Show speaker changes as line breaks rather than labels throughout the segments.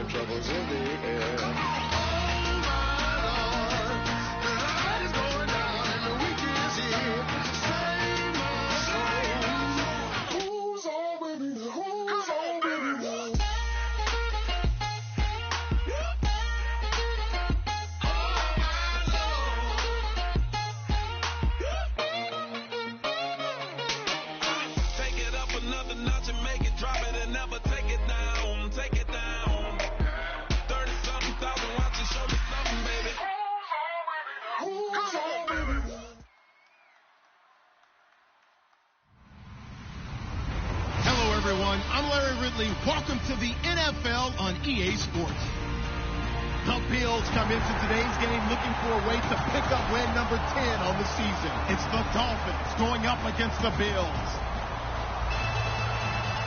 troubles in the air.
Welcome to the NFL on EA Sports. The Bills come into today's game looking for a way to pick up win number 10 on the season. It's the Dolphins going up against the Bills.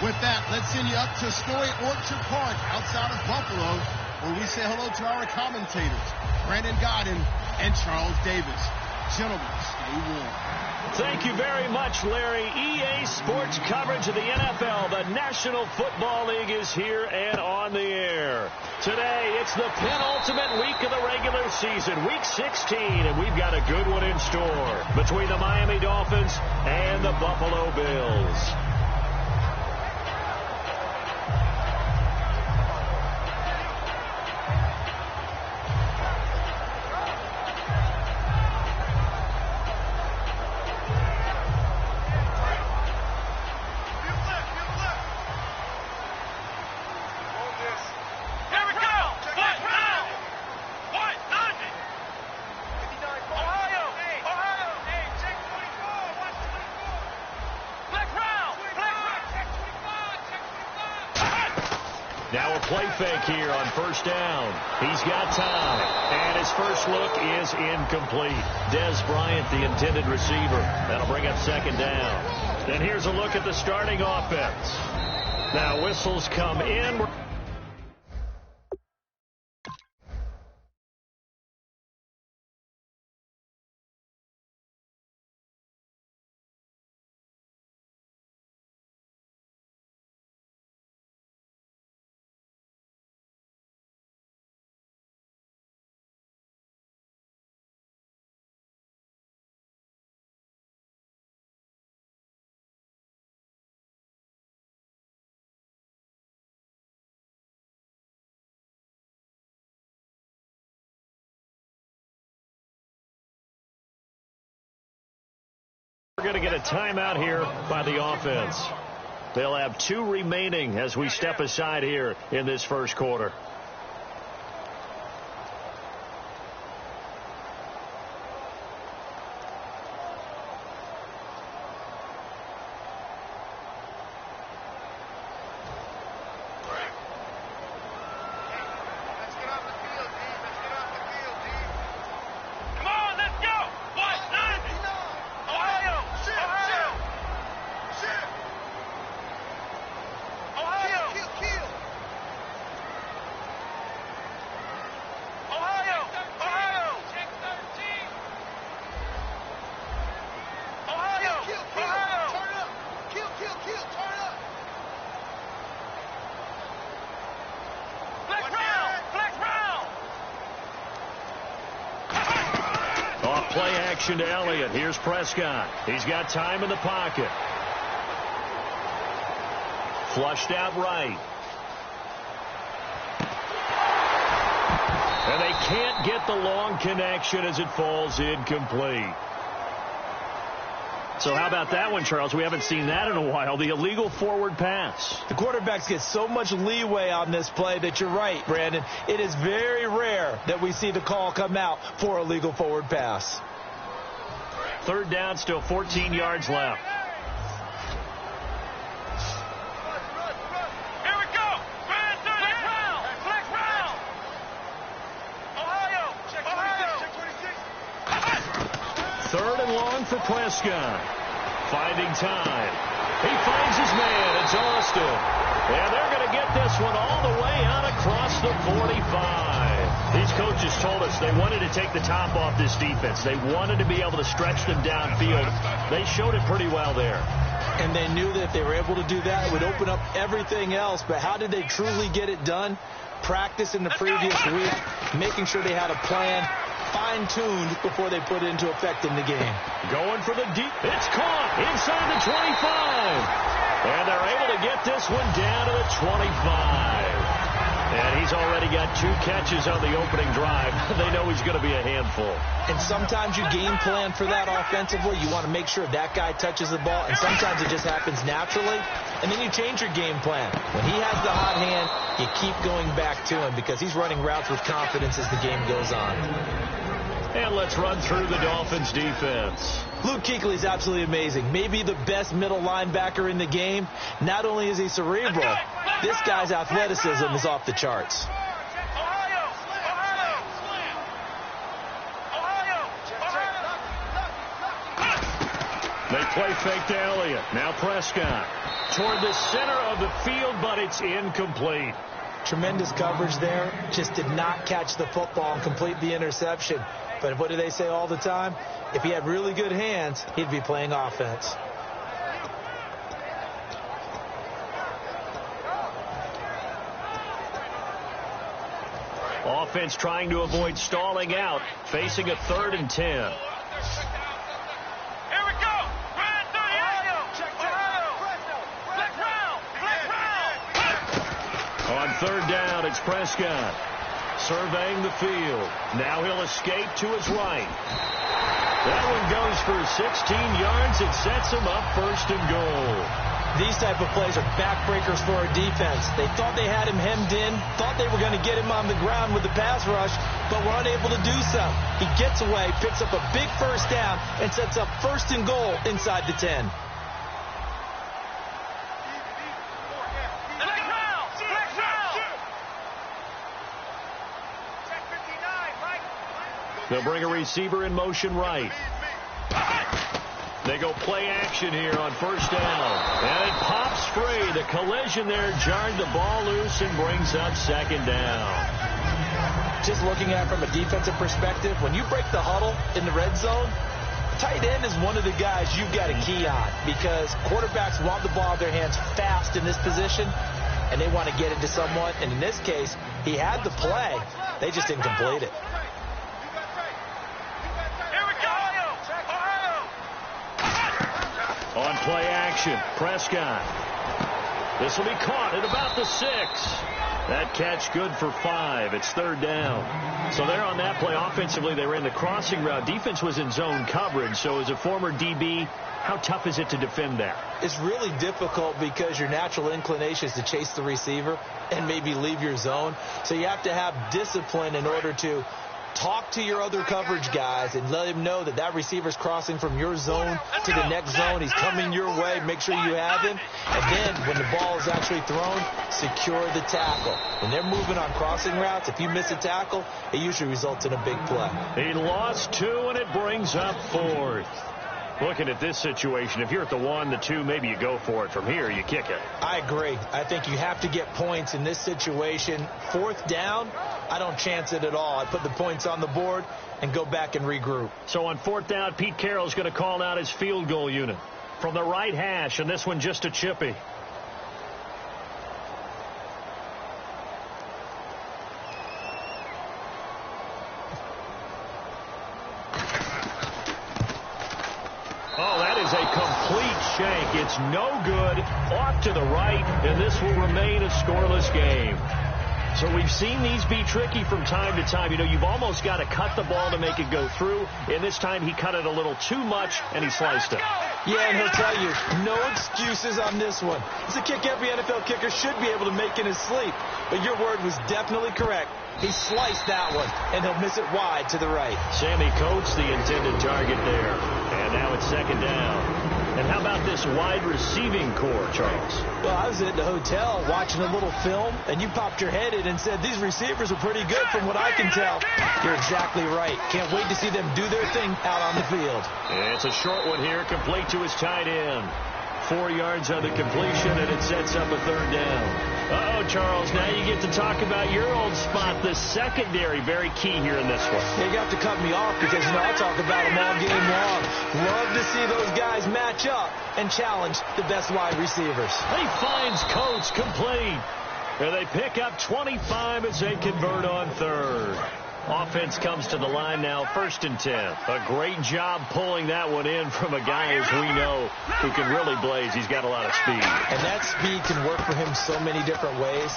With that, let's send you up to Story Orchard Park outside of Buffalo, where we say hello to our commentators, Brandon Godden and Charles Davis. Gentlemen, stay warm.
Thank you very much, Larry. EA Sports coverage of the NFL. The National Football League is here and on the air. Today, it's the penultimate week of the regular season, week 16, and we've got a good one in store between the Miami Dolphins and the Buffalo Bills. Now a play fake here on first down. He's got time, and his first look is incomplete. Dez Bryant, the intended receiver. That'll bring up second down. And here's a look at the starting offense. Now whistles come in. We're going to get a timeout here by the offense. They'll have 2 remaining as we step aside here in this first quarter. Play action to Elliott. Here's Prescott. He's got time in the pocket. Flushed out right. And they can't get the long connection as it falls incomplete. So how about that one, Charles? We haven't seen that in a while. The illegal forward pass.
The quarterbacks get so much leeway on this play that you're right, Brandon. It is very rare that we see the call come out for a legal forward pass.
Third down, still 14 yards left.
Here we go. Flex round. Ohio. Check 26.
Third and long for Prescott. Finding time. He finds his man. It's Austin. And they're going to get this one all the way out across the 45. These coaches told us they wanted to take the top off this defense. They wanted to be able to stretch them downfield. They showed it pretty well there.
And they knew that if they were able to do that, it would open up everything else. But how did they truly get it done? practice in the previous week, making sure they had a plan fine-tuned before they put it into effect in the game.
Going for the deep. It's caught inside the 25. And they're able to get this one down to the 25. And he's already got 2 catches on the opening drive. They know he's going to be a handful.
And sometimes you game plan for that offensively. You want to make sure that guy touches the ball, and sometimes it just happens naturally. And then you change your game plan. When he has the hot hand, you keep going back to him because he's running routes with confidence as the game goes on.
And let's run through the Dolphins' defense.
Luke Kuechly is absolutely amazing. Maybe the best middle linebacker in the game. Not only is he cerebral, this guy's athleticism is off the charts.
They play fake to Elliott. Now Prescott toward the center of the field, but it's incomplete.
Tremendous coverage there. Just did not catch the football and complete the interception. But what do they say all the time? If he had really good hands, he'd be playing offense.
Offense trying to avoid stalling out, facing a 3rd and 10.
Here we go. Run through Ohio.
On 3rd down, it's Prescott. Surveying the field. Now he'll escape to his right. That one goes for 16 yards. It sets him up 1st and goal.
These type of plays are backbreakers for our defense. They thought they had him hemmed in, thought they were going to get him on the ground with the pass rush, but were unable to do so. He gets away, picks up a big 1st down, and sets up 1st and goal inside the 10.
They'll bring a receiver in motion right. They go play action here on 1st down. And it pops free. The collision there jarred the ball loose and brings up 2nd down.
Just looking at it from a defensive perspective, when you break the huddle in the red zone, tight end is one of the guys you've got to key on because quarterbacks want the ball in their hands fast in this position, and they want to get it to someone. And in this case, he had the play. They just didn't complete it.
On play action, Prescott. This will be caught at about the 6. That catch good for 5. It's 3rd down. So there on that play, offensively, they ran the crossing route. Defense was in zone coverage. So as a former DB, how tough is it to defend that?
It's really difficult because your natural inclination is to chase the receiver and maybe leave your zone. So you have to have discipline in order to talk to your other coverage guys and let him know that that receiver's crossing from your zone to the next zone. He's coming your way. Make sure you have him. And then when the ball is actually thrown, secure the tackle. When they're moving on crossing routes, if you miss a tackle, it usually results in a big play.
He lost 2, and it brings up 4th. Looking at this situation, if you're at the 1, the 2, maybe you go for it. From here, you kick it.
I agree. I think you have to get points in this situation. 4th down, I don't chance it at all. I put the points on the board and go back and regroup.
So on 4th down, Pete Carroll's going to call out his field goal unit from the right hash, and this one just a chippy. Oh, that is a complete shank. It's no good. Off to the right, and this will remain a scoreless game. So we've seen these be tricky from time to time. You know, you've almost got to cut the ball to make it go through. And this time he cut it a little too much, and he sliced it.
Yeah, and he'll tell you, no excuses on this one. It's a kick every NFL kicker should be able to make in his sleep. But your word was definitely correct. He sliced that one, and he'll miss it wide to the right.
Sammy Coates, the intended target there. And now it's 2nd down. And how about this wide receiving core, Charles?
Well, I was at the hotel watching a little film, and you popped your head in and said, these receivers are pretty good from what I can tell. You're exactly right. Can't wait to see them do their thing out on the field.
And it's a short one here, complete to his tight end. 4 yards on the completion, and it sets up a 3rd down. Uh-oh, Charles, now you get to talk about your old spot, the secondary. Very key here in this one.
You have to cut me off because, you know, I'll talk about them all game long. Love to see those guys match up and challenge the best wide receivers.
He finds Coates complete. And they pick up 25 as they convert on third. Offense comes to the line now, 1st and 10. A great job pulling that one in from a guy, as we know, who can really blaze. He's got a lot of speed.
And that speed can work for him so many different ways.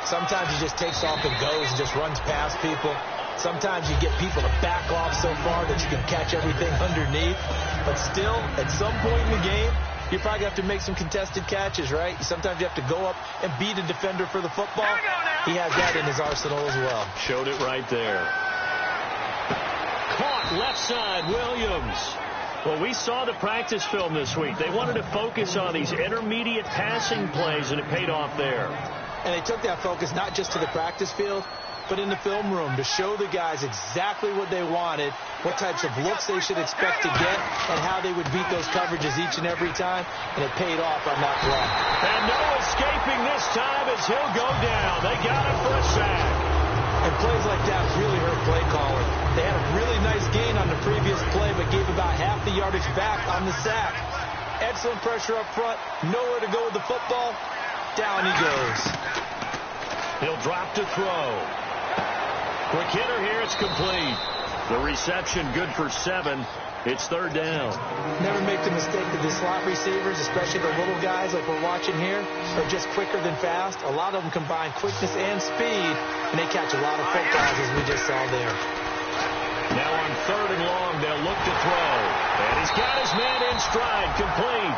Sometimes he just takes off and goes and just runs past people. Sometimes you get people to back off so far that you can catch everything underneath. But still, at some point in the game, you probably have to make some contested catches, right? Sometimes you have to go up and beat a defender for the football. He has that in his arsenal as well.
Showed it right there. Caught left side, Williams. Well, we saw the practice film this week. They wanted to focus on these intermediate passing plays, and it paid off there.
And they took that focus not just to the practice field, but in the film room to show the guys exactly what they wanted, what types of looks they should expect to get, and how they would beat those coverages each and every time, and it paid off on that play.
And no escaping this time as he'll go down. They got him for a sack.
And plays like that really hurt play calling. They had a really nice gain on the previous play, but gave about half the yardage back on the sack. Excellent pressure up front, nowhere to go with the football. Down he goes.
He'll drop to throw. Quick hitter here, it's complete. The reception good for 7. It's 3rd down.
Never make the mistake that the slot receivers, especially the little guys like we're watching here, are just quicker than fast. A lot of them combine quickness and speed, and they catch a lot of footballs as we just saw there.
Now on 3rd and long, they'll look to throw. And he's got his man in stride, complete.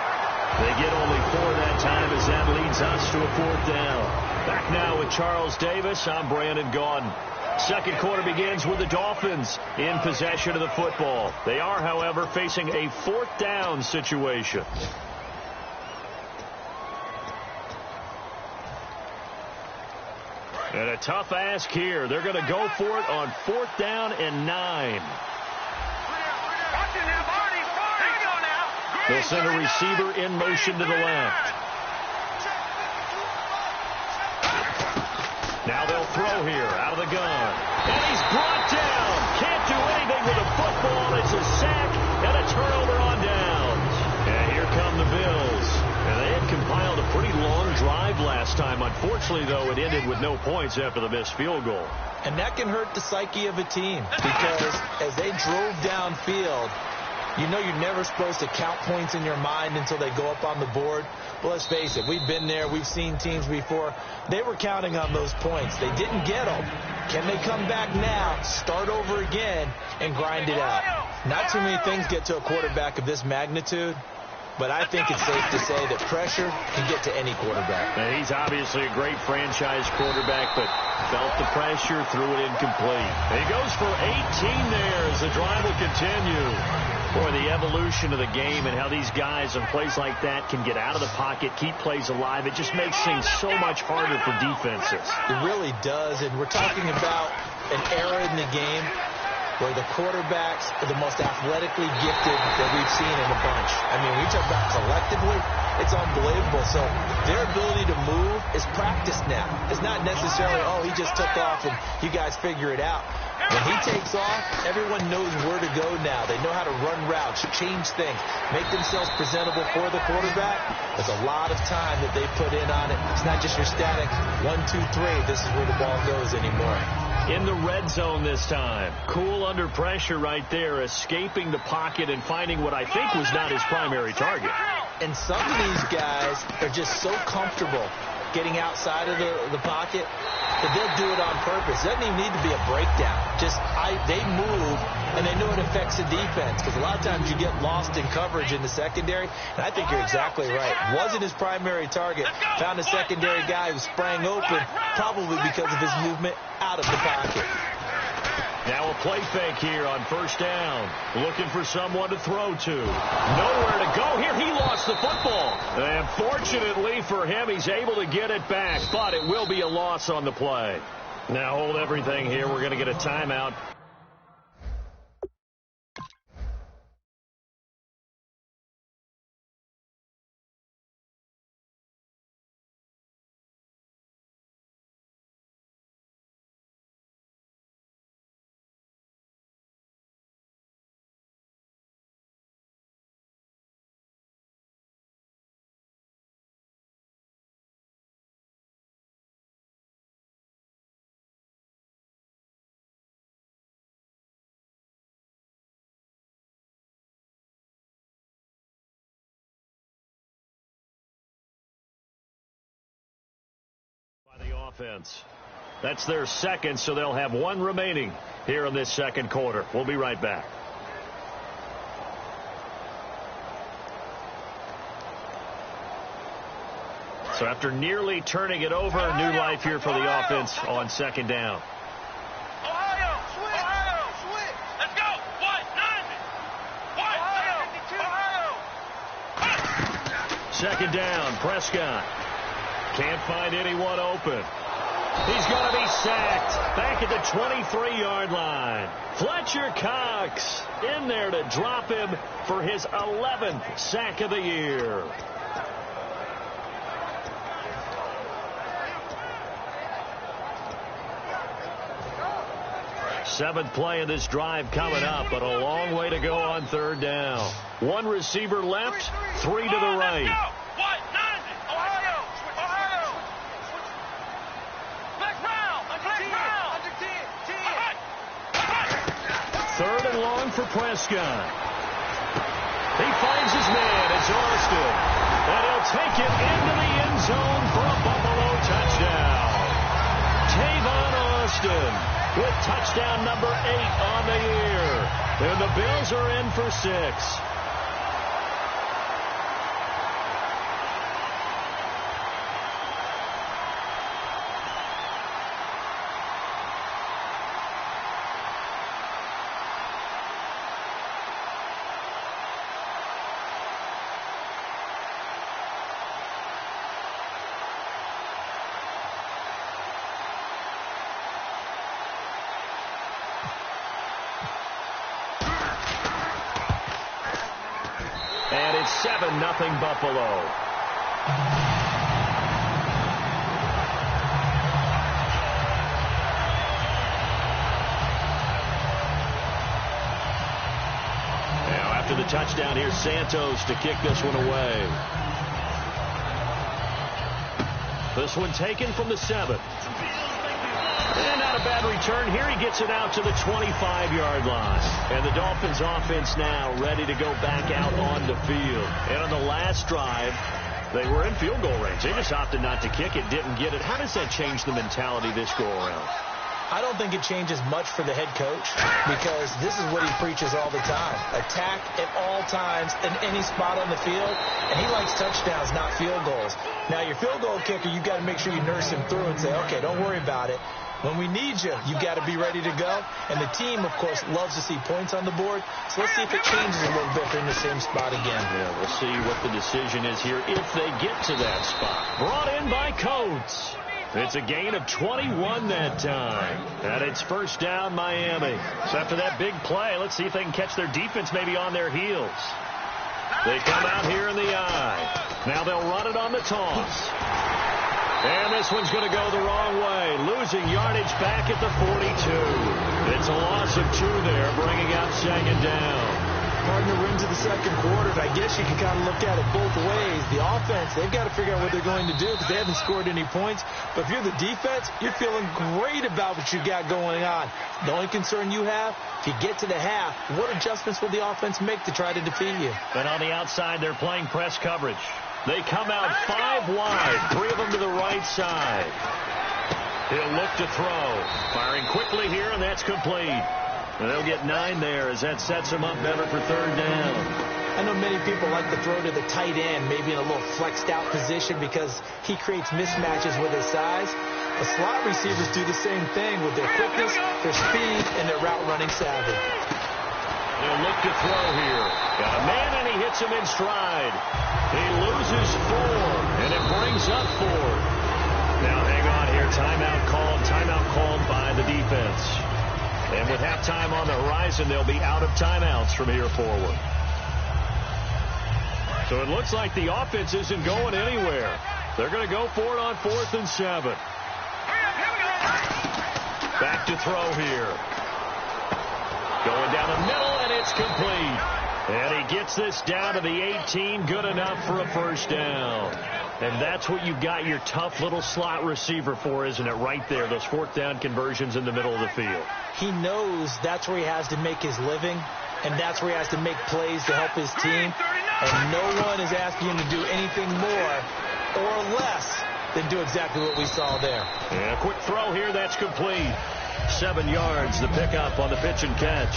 They get only 4 that time as that leads us to a 4th down. Back now with Charles Davis. I'm Brandon Gaudin. Second quarter begins with the Dolphins in possession of the football. They are, however, facing a 4th down situation. And a tough ask here. They're going to go for it on 4th down and 9. They'll send a receiver in motion to the left. Now they'll throw here out of the gun. And he's brought down. Can't do anything with the football. It's a sack and a turnover on downs. And here come the Bills. And they had compiled a pretty long drive last time. Unfortunately, though, it ended with no points after the missed field goal.
And that can hurt the psyche of a team because as they drove downfield, you know you're never supposed to count points in your mind until they go up on the board. Well, let's face it, we've been there. We've seen teams before. They were counting on those points. They didn't get them. Can they come back now, start over again, and grind it out? Not too many things get to a quarterback of this magnitude, but I think it's safe to say that pressure can get to any quarterback.
Now, he's obviously a great franchise quarterback, but felt the pressure, threw it incomplete. He goes for 18 there as the drive will continue. Boy, the evolution of the game and how these guys in plays like that can get out of the pocket, keep plays alive, it just makes things so much harder for defenses.
It really does, and we're talking about an era in the game where the quarterbacks are the most athletically gifted that we've seen in a bunch. I mean, we talk about collectively, it's unbelievable. So their ability to move is practiced now. It's not necessarily, oh, he just took off and you guys figure it out. When he takes off, everyone knows where to go now. They know how to run routes, change things, make themselves presentable for the quarterback. There's a lot of time that they put in on it. It's not just your static 1, 2, 3. This is where the ball goes anymore.
In the red zone this time. Cool under pressure right there, escaping the pocket and finding what I think was not his primary target.
And some of these guys are just so comfortable getting outside of the pocket that they'll do it on purpose. It doesn't even need to be a breakdown. Just they move, and they know it affects the defense because a lot of times you get lost in coverage in the secondary, and I think you're exactly right. Wasn't his primary target. Found a secondary guy who sprang open, probably because of his movement out of the pocket.
Now a play fake here on 1st down. Looking for someone to throw to. Nowhere to go here. He lost the football. And fortunately for him, he's able to get it back. But it will be a loss on the play. Now hold everything here. We're going to get a timeout. offense. That's their second, so they'll have one remaining here in this second quarter. We'll be right back. So after nearly turning it over, new life here for the offense on second down.
Ohio, switch. Let's go. Ohio.
Second down, Prescott. Can't find anyone open. He's going to be sacked back at the 23-yard line. Fletcher Cox in there to drop him for his 11th sack of the year. Seventh play of this drive coming up, but a long way to go on third down. One receiver left, three to the right.
Ohio.
Third and long for Prescott. He finds his man. It's Austin. And he'll take it into the end zone for a Buffalo touchdown. Tavon Austin with touchdown number 8 on the year. And the Bills are in for 6. And it's 7-0 Buffalo. Now after the touchdown, here's Santos to kick this one away. This one taken from the 7. And not a bad return. Here he gets it out to the 25-yard line. And the Dolphins offense now ready to go back out on the field. And on the last drive, they were in field goal range. They just opted not to kick it, didn't get it. How does that change the mentality this go around?
I don't think it changes much for the head coach because this is what he preaches all the time. Attack at all times in any spot on the field, and he likes touchdowns, not field goals. Now, your field goal kicker, you've got to make sure you nurse him through and say, okay, don't worry about it. When we need you, you've got to be ready to go. And the team, of course, loves to see points on the board. So let's see if it changes a little bit. They're in the same spot again.
Yeah, we'll see what the decision is here if they get to that spot. Brought in by Coates. It's a gain of 21 that time. And it's first down, Miami. So after that big play, let's see if they can catch their defense maybe on their heels. They come out here in the eye. Now they'll run it on the toss. And this one's going to go the wrong way. Losing yardage back at the 42. It's a loss of 2 there, bringing out second down.
Partner into the second quarter, and I guess you can kind of look at it both ways. The offense, they've got to figure out what they're going to do because they haven't scored any points. But if you're the defense, you're feeling great about what you got going on. The only concern you have, if you get to the half, what adjustments will the offense make to try to defeat you?
But on the outside, they're playing press coverage. They come out 5 wide, 3 of them to the right side. He'll look to throw. Firing quickly here, and that's complete. And they'll get 9 there as that sets them up better for third down.
I know many people like to throw to the tight end, maybe in a little flexed out position because he creates mismatches with his size. The slot receivers do the same thing with their quickness, their speed, and their route running savvy.
He'll look to throw here. Got a man, and he hits him in stride. He loses 4, and it brings up 4. Now hang on here. Timeout called by the defense. And with halftime on the horizon, they'll be out of timeouts from here forward. So it looks like the offense isn't going anywhere. They're going to go for it on 4th and 7. Back to throw here. Going down the middle, and it's complete. And he gets this down to the 18, good enough for a first down. And that's what you've got your tough little slot receiver for, isn't it? Right there, those 4th down conversions in the middle of the field.
He knows that's where he has to make his living, and that's where he has to make plays to help his team. And no one is asking him to do anything more or less than do exactly what we saw there.
Yeah, quick throw here. That's complete. 7 yards, the pickup on the pitch and catch.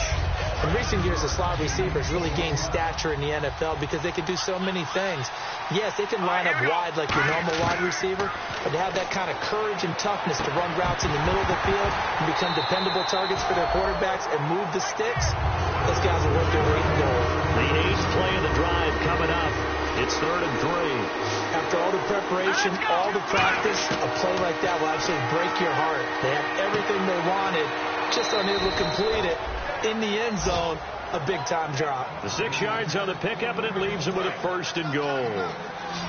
In recent years, the slot receivers really gained stature in the NFL because they can do so many things. Yes, they can line up wide like your normal wide receiver, but to have that kind of courage and toughness to run routes in the middle of the field and become dependable targets for their quarterbacks and move the sticks, those guys are worth their weight in gold.
The 8th play of the drive coming up. It's 3rd and 3.
After all the preparation, all the practice, a play like that will absolutely break your heart. They have everything they wanted, just unable to complete it. In the end zone, a big-time drop.
The 6 yards on the pickup, and it leaves them with a 1st and goal.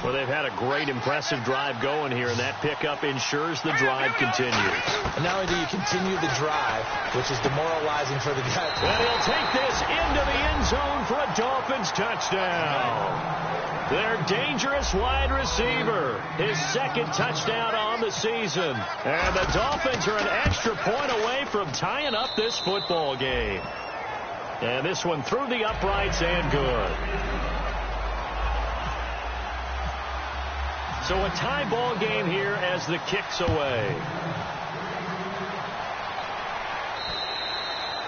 Well, they've had a great, impressive drive going here, and that pickup ensures the drive continues.
And not only do you continue the drive, which is demoralizing for the guy.
And he'll take this into the end zone for a Dolphins touchdown. Their dangerous wide receiver, his 2nd touchdown on the season. And the Dolphins are an extra point away from tying up this football game. And this one through the uprights and good. So a tie ball game here as the kick's away.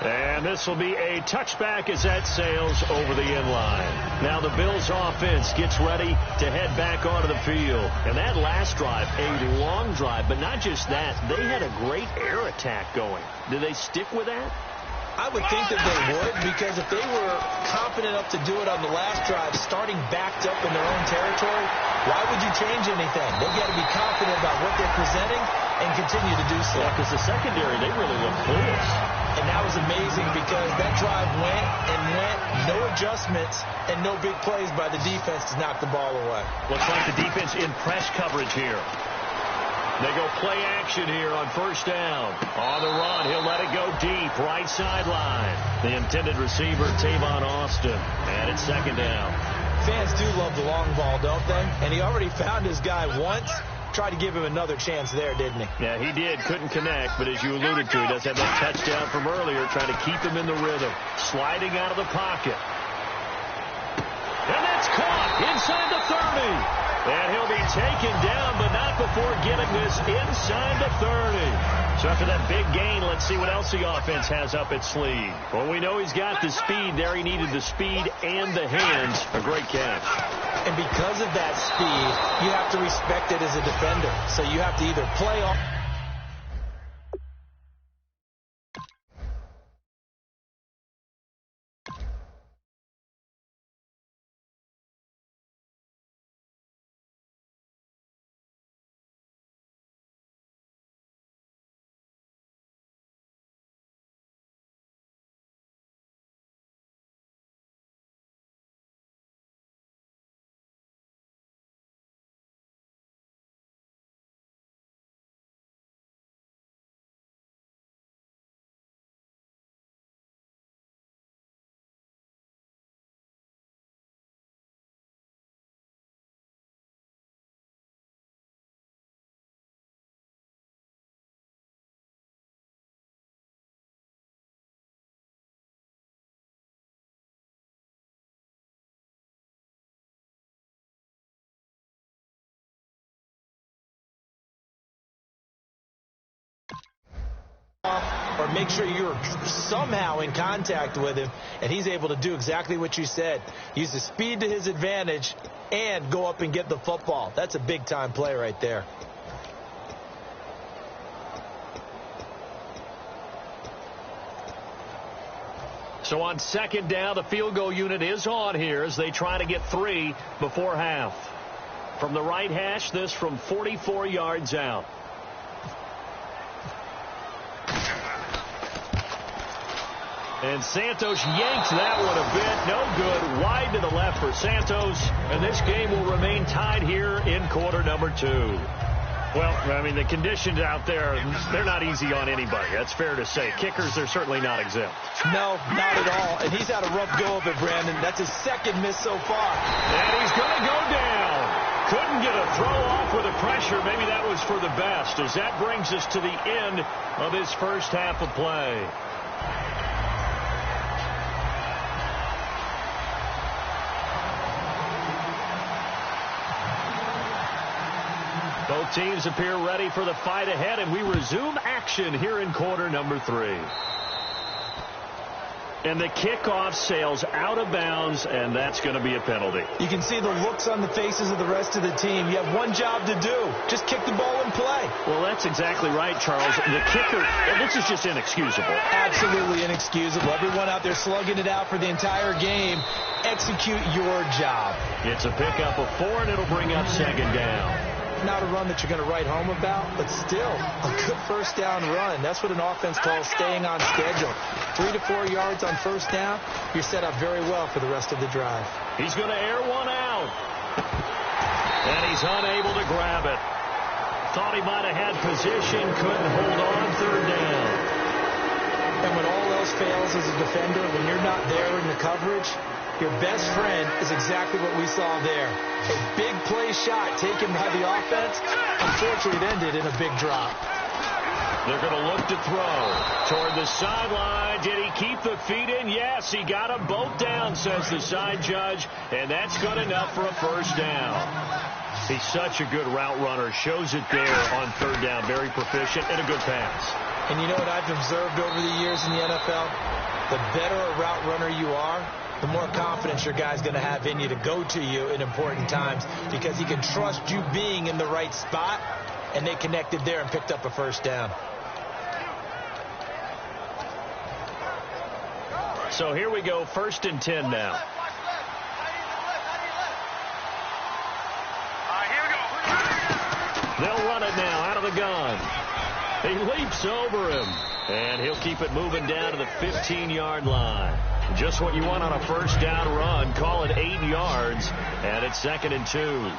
And this will be a touchback as that sails over the end line. Now the Bills offense gets ready to head back onto the field. And that last drive, a long drive, but not just that. They had a great air attack going. Do they stick with that?
I would think that they would, because if they were confident enough to do it on the last drive, starting backed up in their own territory, why would you change anything? They've got to be confident about what they're presenting and continue to do so.
Yeah, because the secondary, they really look clueless.
And that was amazing because that drive went and went, no adjustments, and no big plays by the defense to knock the ball away.
Looks like the defense in press coverage here. They go play action here on 1st down. On the run, he'll let it go deep, right sideline. The intended receiver, Tavon Austin, and it's 2nd down.
Fans do love the long ball, don't they? And he already found his guy once. Tried to give him another chance there, didn't he?
Yeah, he did. Couldn't connect, but as you alluded to, he does have that touchdown from earlier, trying to keep him in the rhythm. Sliding out of the pocket. And that's caught inside the 30. And he'll be taken down, but not before getting this inside the 30. So after that big gain, let's see what else the offense has up its sleeve. Well, we know he's got the speed there. He needed the speed and the hands. A great catch.
And because of that speed, you have to respect it as a defender. So you have to either play off. Or make sure you're somehow in contact with him, and he's able to do exactly what you said. Use the speed to his advantage and go up and get the football. That's a big-time play right there.
So on 2nd down, the field goal unit is on here as they try to get 3 before half. From the right hash, this from 44 yards out. And Santos yanks that one a bit. No good. Wide to the left for Santos. And this game will remain tied here in quarter number 2. Well, I mean, the conditions out there, they're not easy on anybody. That's fair to say. Kickers, they're certainly not exempt.
No, not at all. And he's had a rough go of it, Brandon. That's his 2nd miss so far.
And he's going to go down. Couldn't get a throw off with the pressure. Maybe that was for the best, as that brings us to the end of his first half of play. Both teams appear ready for the fight ahead, and we resume action here in quarter number 3. And the kickoff sails out of bounds, and that's going to be a penalty.
You can see the looks on the faces of the rest of the team. You have one job to do. Just kick the ball and play.
Well, that's exactly right, Charles. The kicker, this is just inexcusable.
Absolutely inexcusable. Everyone out there slugging it out for the entire game. Execute your job.
It's a pickup of 4, and it'll bring up second down.
Not a run that you're going to write home about, but still a good first down run. That's what an offense calls staying on schedule. 3 to 4 yards on first down, you're set up very well for the rest of the drive.
He's going to air one out. And he's unable to grab it. Thought he might have had position, couldn't hold on third down.
And when all else fails as a defender, when you're not there in the coverage, your best friend is exactly what we saw there. A big play shot taken by the offense. Unfortunately, it ended in a big drop.
They're going to look to throw toward the sideline. Did he keep the feet in? Yes, he got them both down, says the side judge. And that's good enough for a first down. He's such a good route runner. Shows it there on third down. Very proficient and a good pass.
And you know what I've observed over the years in the NFL? The better a route runner you are, the more confidence your guy's going to have in you to go to you in important times because he can trust you being in the right spot, and they connected there and picked up a first down.
So here we go, 1st and 10 now. They'll run it now out of the gun. He leaps over him, and he'll keep it moving down to the 15-yard line. Just what you want on a first down run. Call it 8 yards, and it's 2nd and 2.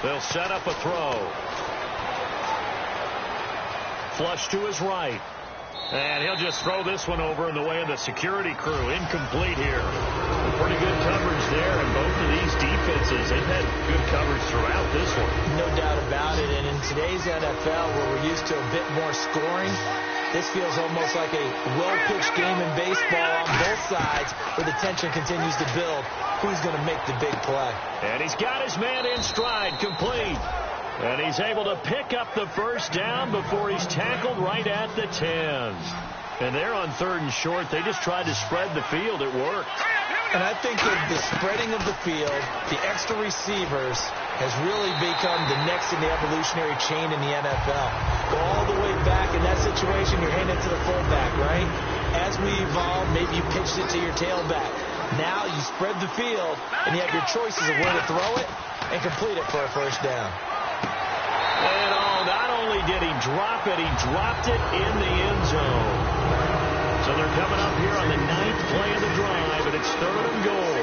They'll set up a throw. Flush to his right. And he'll just throw this one over in the way of the security crew. Incomplete here. Pretty good coverage there, and both of these defenses, they've had good coverage throughout this one.
No doubt about it, and in today's NFL, where we're used to a bit more scoring, this feels almost like a well-pitched game in baseball on both sides where the tension continues to build. Who's going to make the big play?
And he's got his man in stride, complete. And he's able to pick up the first down before he's tackled right at the 10. And they're on 3rd and short. They just tried to spread the field. It worked.
And I think that the spreading of the field, the extra receivers, has really become the next in the evolutionary chain in the NFL. Go all the way back in that situation, you're handing it to the fullback, right? As we evolve, maybe you pitched it to your tailback. Now you spread the field, and you have your choices of where to throw it and complete it for a first down.
And not only did he drop it, he dropped it in the end zone. So they're coming up here on the 9th play of the drive, and it's 3rd and goal.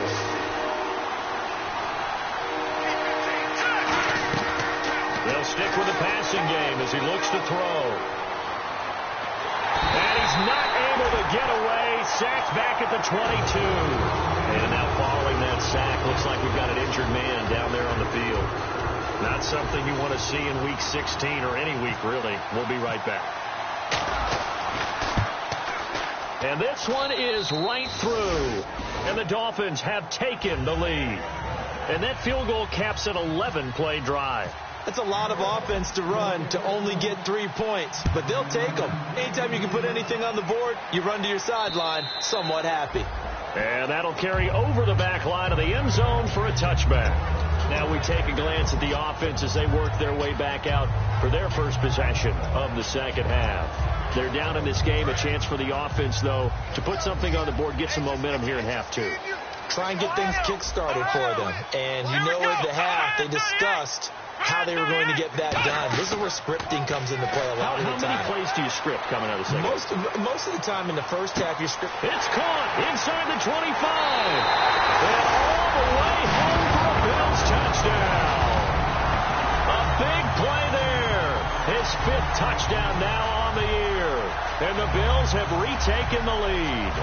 They'll stick with the passing game as he looks to throw. And he's not able to get away. Sacked back at the 22. And now following that sack, looks like we've got an injured man down there on the field. Not something you want to see in Week 16 or any week, really. We'll be right back. And this one is right through. And the Dolphins have taken the lead. And that field goal caps an 11-play drive.
That's a lot of offense to run to only get 3 points. But they'll take them. Anytime you can put anything on the board, you run to your sideline somewhat happy.
And that'll carry over the back line of the end zone for a touchback. Now we take a glance at the offense as they work their way back out for their first possession of the second half. They're down in this game. A chance for the offense, though, to put something on the board, get some momentum here in half 2.
Try and get things kick-started for them. And you know at the half, they discussed how they were going to get that done. This is where scripting comes into play a lot of the time.
How many plays do you script coming out of the second?
Most of the time in the first half, you script.
It's caught inside the 25. And all the way home for a Bills touchdown. A big play there. His 5th touchdown now on the year. And the Bills have retaken the lead.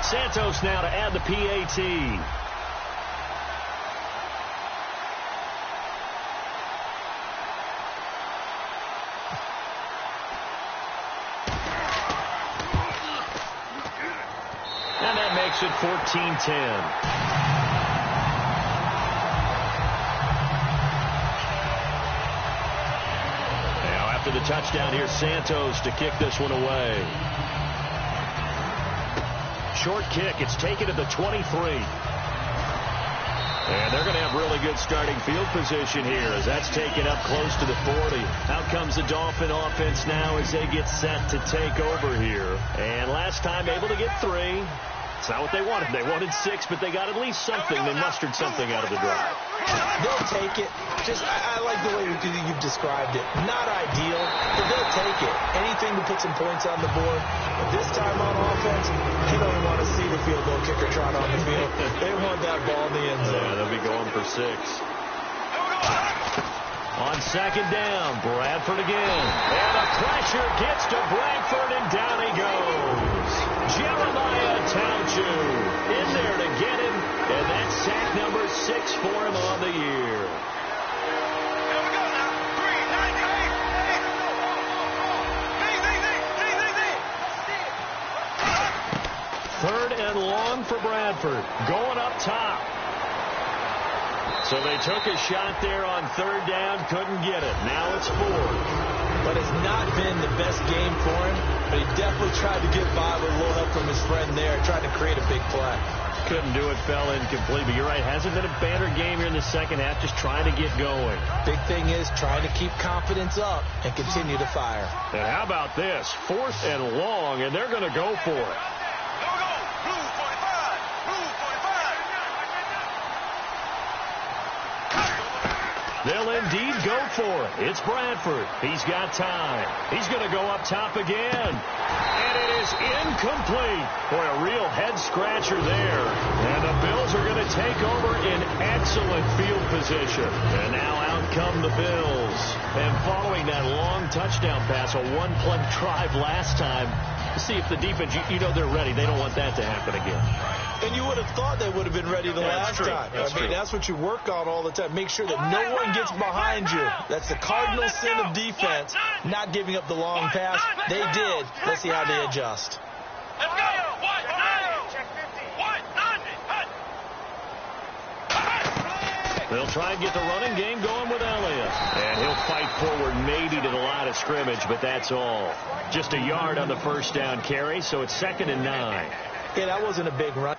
Santos now to add the PAT. makes it 14-10. After the touchdown, here's Santos to kick this one away. Short kick. It's taken at the 23. And they're going to have really good starting field position here as that's taken up close to the 40. Out comes the Dolphin offense now as they get set to take over here. And last time able to get 3. It's not what they wanted. They wanted 6, but they got at least something. They mustered something out of the drive.
They'll take it. I like the way you've described it. Not ideal, but they'll take it. Anything to put some points on the board. But this time on offense, they don't want to see the field goal kicker trot on the field. They want that ball in the end zone.
Yeah, they'll be going for 6. On second down, Bradford again. And a pressure gets to Bradford, and down he goes. Jeremiah Township in there to get him, and that's sack number 6 for him on the year. Third and long for Bradford, going up top. So they took a shot there on third down, couldn't get it. Now it's 4.
But it's not been the best game for him, but he definitely tried to get by with a little help from his friend there, trying to create a big play.
Couldn't do it, fell incomplete. But you're right, hasn't been a banner game here in the second half, just trying to get going.
Big thing is trying to keep confidence up and continue to fire.
And how about this? 4th and long, and they're going to go for it. They'll indeed go for it. It's Bradford. He's got time. He's going to go up top again. And it is incomplete. Boy, a real head-scratcher there. And the Bills are going to take over in excellent field position. And now out come the Bills. And following that long touchdown pass, a one-play drive last time, to see if the defense, you know they're ready. They don't want that to happen again.
And you would have thought they would have been ready the last time. That's what you work on all the time. Make sure that no one gets behind you. That's the cardinal sin of defense, not giving up the long pass. They did. Let's see how they adjust.
Let's go.
They'll try and get the running game going with Elliott. And he'll fight forward maybe to the line of scrimmage, but that's all. Just a yard on the first down carry, so it's 2nd and 9.
Yeah, that wasn't a big run.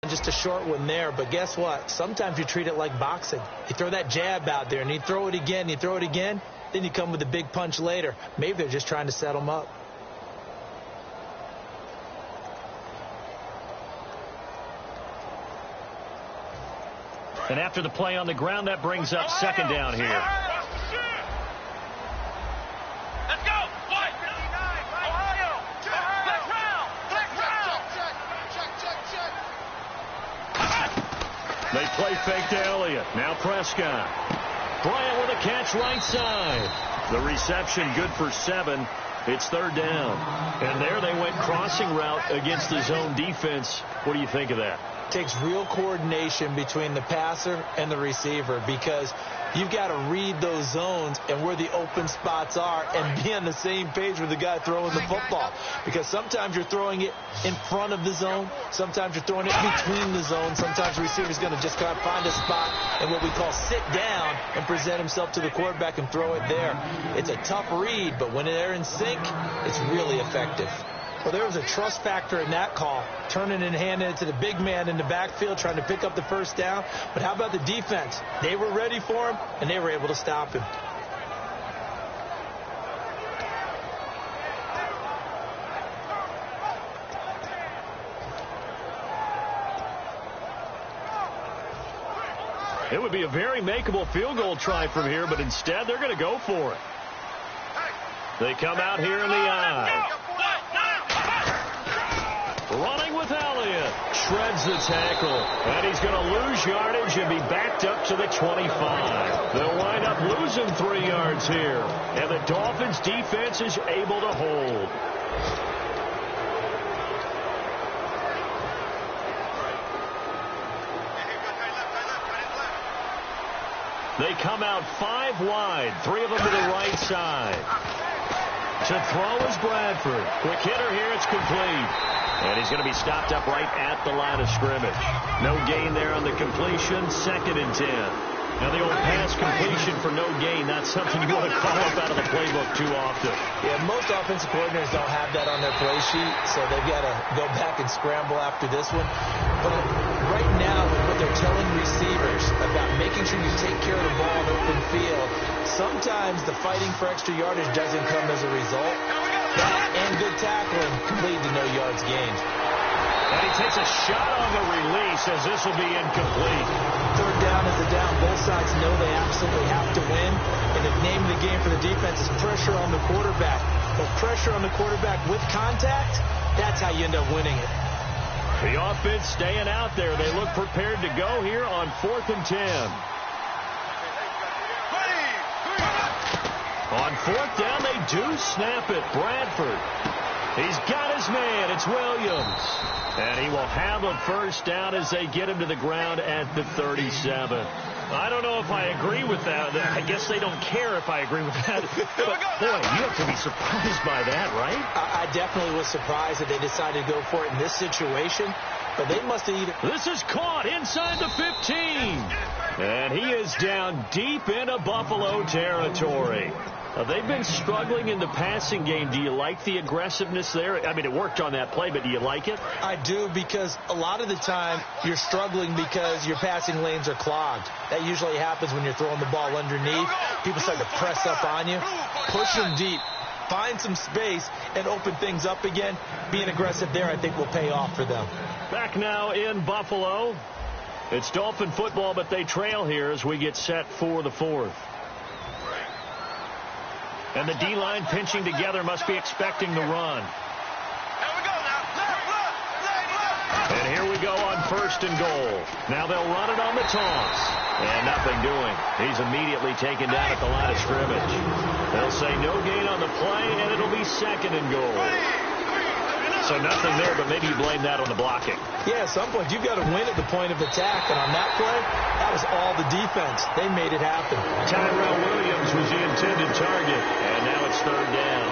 Just a short one there, but guess what? Sometimes you treat it like boxing. You throw that jab out there, and you throw it again, then you come with a big punch later. Maybe they're just trying to set them up.
And after the play on the ground, that brings up 2nd down here. They play fake to Elliott. Now Prescott. Bryant with a catch right side. The reception good for 7. It's 3rd down. And there they went crossing route against the zone defense. What do you think of that?
Takes real coordination between the passer and the receiver because you've got to read those zones and where the open spots are and be on the same page with the guy throwing the football. Because sometimes you're throwing it in front of the zone. Sometimes you're throwing it between the zones. Sometimes the receiver's going to just kind of find a spot and what we call sit down and present himself to the quarterback and throw it there. It's a tough read, but when they're in sync, it's really effective. Well, there was a trust factor in that call, turning and handing it to the big man in the backfield, trying to pick up the first down. But how about the defense? They were ready for him, and they were able to stop him.
It would be a very makeable field goal try from here, but instead they're going to go for it. They come out here in the eye. Running with Elliott. Shreds the tackle. And he's going to lose yardage and be backed up to the 25. They'll wind up losing 3 yards here. And the Dolphins' defense is able to hold. They come out 5 wide. 3 of them to the right side. To throw is Bradford. Quick hitter here. It's complete. And he's going to be stopped up right at the line of scrimmage. No gain there on the completion. 2nd and 10. Now the old pass completion for no gain, not something you want to call up out of the playbook too often.
Yeah, most offensive coordinators don't have that on their play sheet, so they've got to go back and scramble after this one. But right now, with what they're telling receivers about making sure you take care of the ball in open field, sometimes the fighting for extra yardage doesn't come as a result. That and good tackling can lead to no yards gained.
And he takes a shot on the release as this will be incomplete.
3rd down is the down. Both sides know they absolutely have to win. And the name of the game for the defense is pressure on the quarterback. But pressure on the quarterback with contact, that's how you end up winning it.
The offense staying out there. They look prepared to go here on 4th and 10. On 4th down, they do snap it. Bradford. He's got his man. It's Williams. And he will have a 1st down as they get him to the ground at the 37. I don't know if I agree with that. I guess they don't care if I agree with that. But, boy, you have to be surprised by that, right?
I definitely was surprised that they decided to go for it in this situation. But they must have either...
This is caught inside the 15. And he is down deep into Buffalo territory. They've been struggling in the passing game. Do you like the aggressiveness there? I mean, it worked on that play, but do you like it?
I do, because a lot of the time you're struggling because your passing lanes are clogged. That usually happens when you're throwing the ball underneath. People start to press up on you. Push them deep. Find some space and open things up again. Being aggressive there, I think, will pay off for them.
Back now in Buffalo. It's Dolphin football, but they trail here as we get set for the 4th. And the D-line pinching together must be expecting the run. And here we go on 1st and goal. Now they'll run it on the toss. And nothing doing. He's immediately taken down at the line of scrimmage. They'll say no gain on the play, and it'll be 2nd and goal. So nothing there, but maybe you blame that on the blocking.
Yeah, at some point, you've got to win at the point of attack. And on that play, that was all the defense. They made it happen.
Tyrell Williams was the intended target. And now it's 3rd down.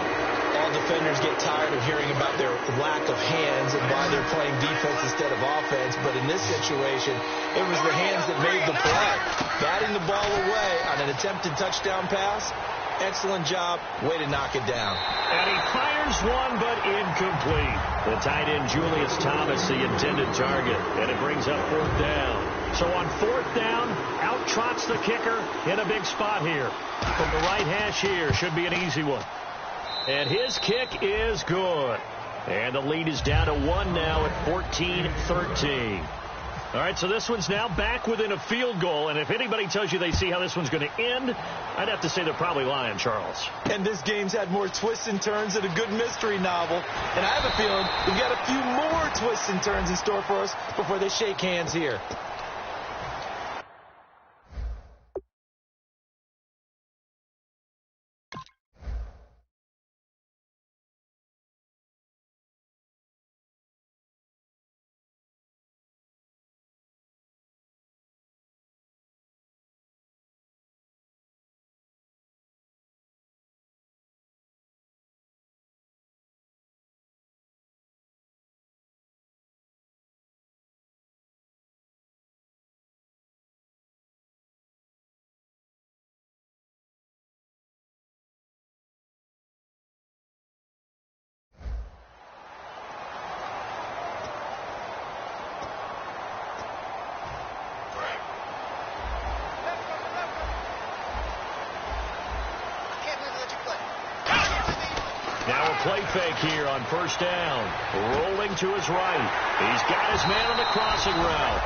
All defenders get tired of hearing about their lack of hands and why they're playing defense instead of offense. But in this situation, it was the hands that made the play. Batting the ball away on an attempted touchdown pass. Excellent job. Way to knock it down.
And he fires one, but incomplete. The tight end, Julius Thomas, the intended target. And it brings up 4th down. So on 4th down, out trots the kicker in a big spot here. From the right hash here, should be an easy one. And his kick is good. And the lead is down to 1 now at 14-13. All right, so this one's now back within a field goal. And if anybody tells you they see how this one's going to end, I'd have to say they're probably lying, Charles.
And this game's had more twists and turns than a good mystery novel. And I have a feeling we've got a few more twists and turns in store for us before they shake hands here.
Now a play fake here on 1st down. Rolling to his right. He's got his man on the crossing route.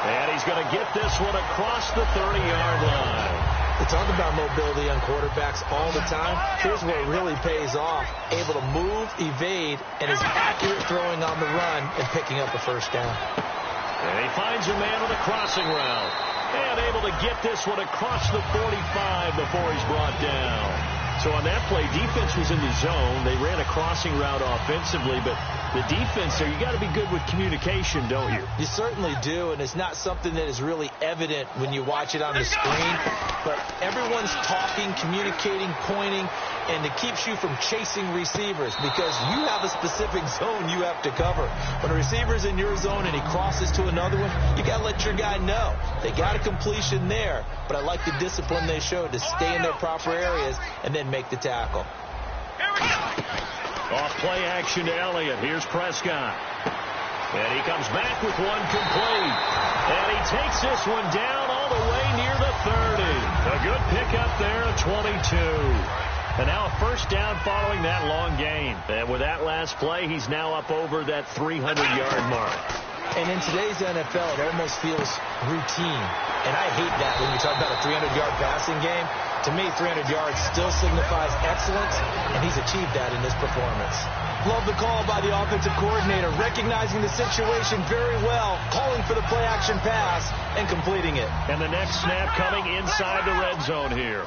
And he's going to get this one across the 30-yard line.
We talk about mobility on quarterbacks all the time. Here's where it really pays off. Able to move, evade, and is accurate throwing on the run and picking up a first down.
And he finds a man on the crossing route. And able to get this one across the 45 before he's brought down. So on that play, defense was in the zone. They ran a crossing route offensively, but the defense there, you got to be good with communication, don't you?
You certainly do, and it's not something that is really evident when you watch it on the screen. But everyone's talking, communicating, pointing, and it keeps you from chasing receivers because you have a specific zone you have to cover. When a receiver's in your zone and he crosses to another one, you got to let your guy know. They got a completion there, but I like the discipline they showed to stay in their proper areas and then make the tackle.
Off play action to Elliott. Here's Prescott. And he comes back with one complete. And he takes this one down all the way near the 30. A good pickup there at 22. And now a first down following that long gain. And with that last play, he's now up over that 300-yard mark.
And in today's NFL, it almost feels routine. And I hate that when you talk about a 300-yard passing game. To me, 300 yards still signifies excellence, and he's achieved that in this performance. Love the call by the offensive coordinator, recognizing the situation very well, calling for the play-action pass, and completing it.
And the next snap coming inside the red zone here.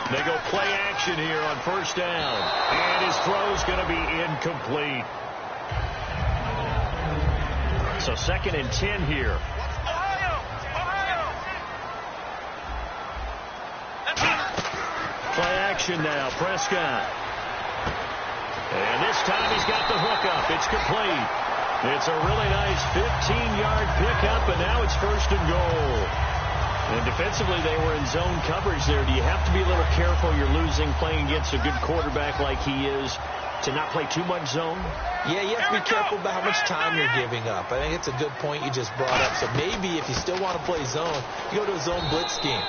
They go play action here on first down. And his throw's going to be incomplete. So 2nd and 10 here. Play action now, Prescott. And this time he's got the hook up. It's complete. It's a really nice 15-yard pickup, and now it's 1st and goal. And defensively, they were in zone coverage there. Do you have to be a little careful? You're losing playing against a good quarterback like he is to not play too much zone?
Yeah, you have to be careful about how much time you're giving up. I think it's a good point you just brought up. So maybe if you still want to play zone, you go to a zone blitz scheme.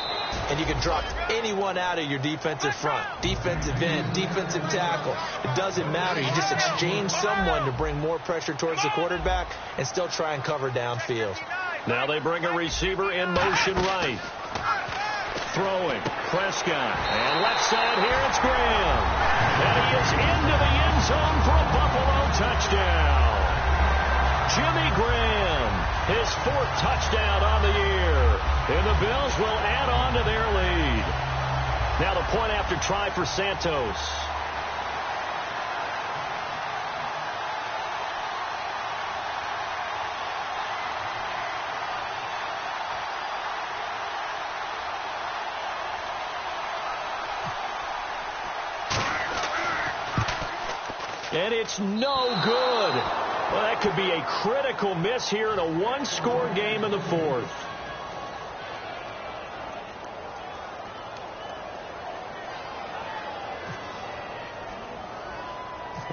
And you can drop anyone out of your defensive front. Defensive end, defensive tackle. It doesn't matter. You just exchange someone to bring more pressure towards the quarterback and still try and cover downfield.
Now they bring a receiver in motion right. Throwing. Prescott. And left side here, it's Graham. And he is into the end zone for a Buffalo touchdown. Jimmy Graham, his 4th touchdown on the year. And the Bills will add on to their lead. Now the point after try for Santos. And it's no good. Well, that could be a critical miss here in a one-score game in the 4th.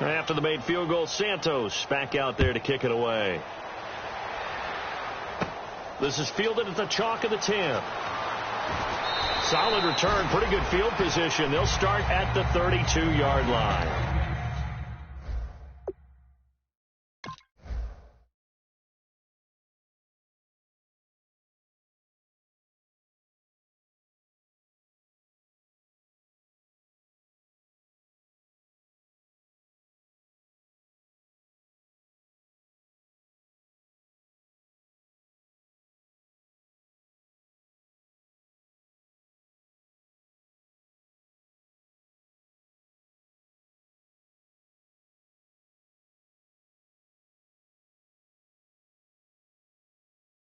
After the made field goal, Santos back out there to kick it away. This is fielded at the chalk of the 10. Solid return, pretty good field position. They'll start at the 32-yard line.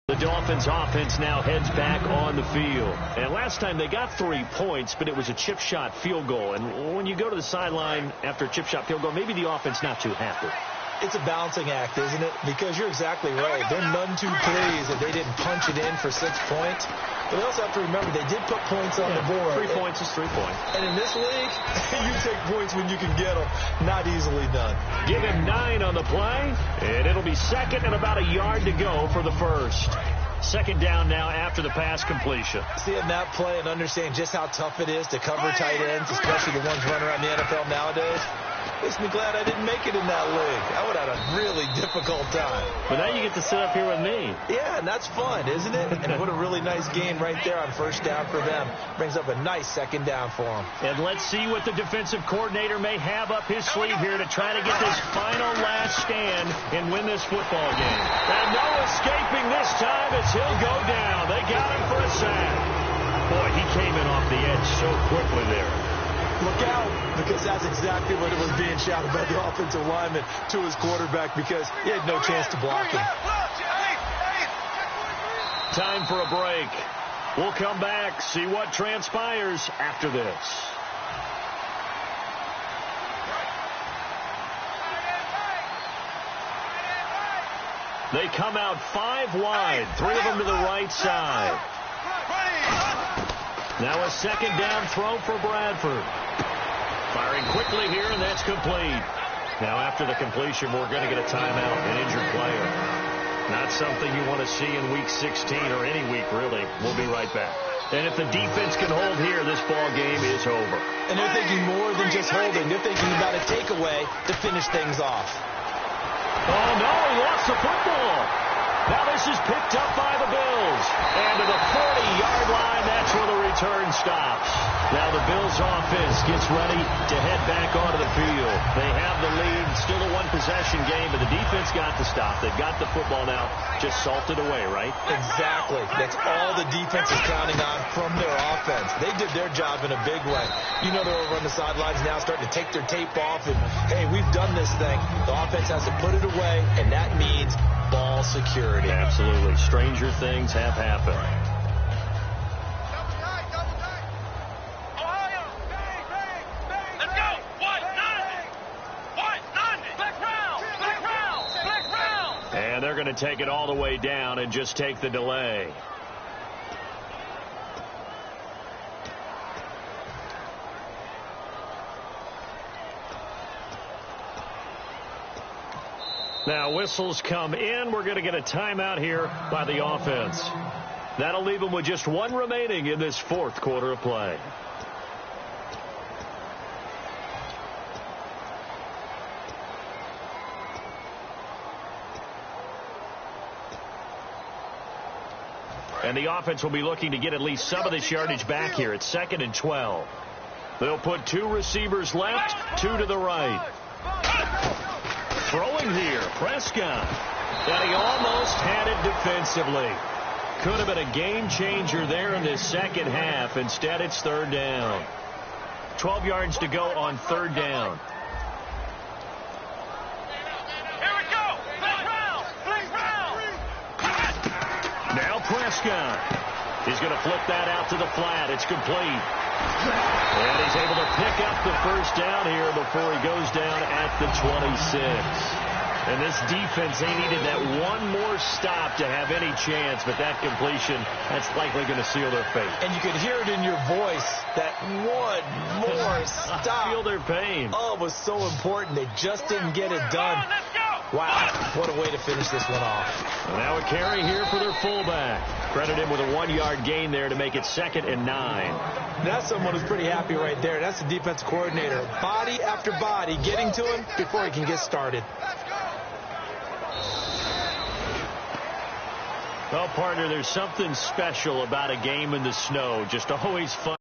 The Dolphins offense now heads back on the field. And last time they got 3 points, but it was a chip shot field goal. And when you go to the sideline after a chip shot field goal, maybe the offense not too happy.
It's a balancing act, isn't it? Because you're exactly right. They're none too pleased that they didn't punch it in for 6 points. But they also have to remember they did put points on the board.
3 points is 3 points.
And in this league, you take points when you can get them. Not easily done.
Give him 9 on the play, and it'll be 2nd and about a yard to go for the 1st. 2nd down now after the pass completion.
Seeing that play and understanding just how tough it is to cover tight ends, especially the ones running around the NFL nowadays, Makes me glad I didn't make it in that league. I would have had a really difficult time.
But now you get to sit up here with me.
Yeah, and that's fun, isn't it? And what a really nice gain right there on first down for them. Brings up a nice second down for them.
And let's see what the defensive coordinator may have up his sleeve here to try to get this final last stand and win this football game. And no escaping this time as he'll go down. They got him for a sack. Boy, he came in off the edge so quickly there.
Look out, because that's exactly what it was being shouted by the offensive lineman to his quarterback, because he had no chance to block him.
Time for a break. We'll come back, see what transpires after this. They come out 5 wide, 3 of them to the right side. Now a second down throw for Bradford. Firing quickly here, and that's complete. Now after the completion, we're going to get a timeout, an injured player. Not something you want to see in Week 16 or any week, really. We'll be right back. And if the defense can hold here, this ball game is over.
And they're thinking more than just holding. They're thinking about a takeaway to finish things off.
Oh, no, he lost the football. Now this is picked up by the Bills. And to the 40-yard line, that's where the return stops. Now the Bills offense gets ready to head back onto the field. They have the lead, still a one-possession game, but the defense got the stop. They've got the football now, just salted away, right?
Exactly. That's all the defense is counting on from their offense. They did their job in a big way. You know they're over on the sidelines now starting to take their tape off, and, hey, we've done this thing. The offense has to put it away, and that means ball security.
Absolutely. Stranger things have happened.
Let's go. What? Black round.
And they're going to take it all the way down and just take the delay. Now whistles come in. We're going to get a timeout here by the offense. That'll leave them with just 1 remaining in this 4th quarter of play. And the offense will be looking to get at least some of this yardage back here. It's 2nd and 12. They'll put 2 receivers left, 2 to the right. Throwing here, Prescott. And he almost had it defensively. Could have been a game changer there in this second half. Instead, it's 3rd down. 12 yards to go on 3rd down.
Here we go. Black round.
Now Prescott. He's going to flip that out to the flat. It's complete. And he's able to pick up the 1st down here before he goes down at the 26. And this defense, they needed that 1 more stop to have any chance, but that completion, that's likely going to seal their fate.
And you could hear it in your voice, that 1 more stop.
I feel their pain.
Oh, it was so important. They just didn't get it done.
Let's go.
Wow, what a way to finish this one off.
Now a carry here for their fullback. Credit him with a 1-yard gain there to make it 2nd and 9.
That's someone who's pretty happy right there. That's the defense coordinator. Body after body getting to him before he can get started.
Well, partner, there's something special about a game in the snow. Just always fun.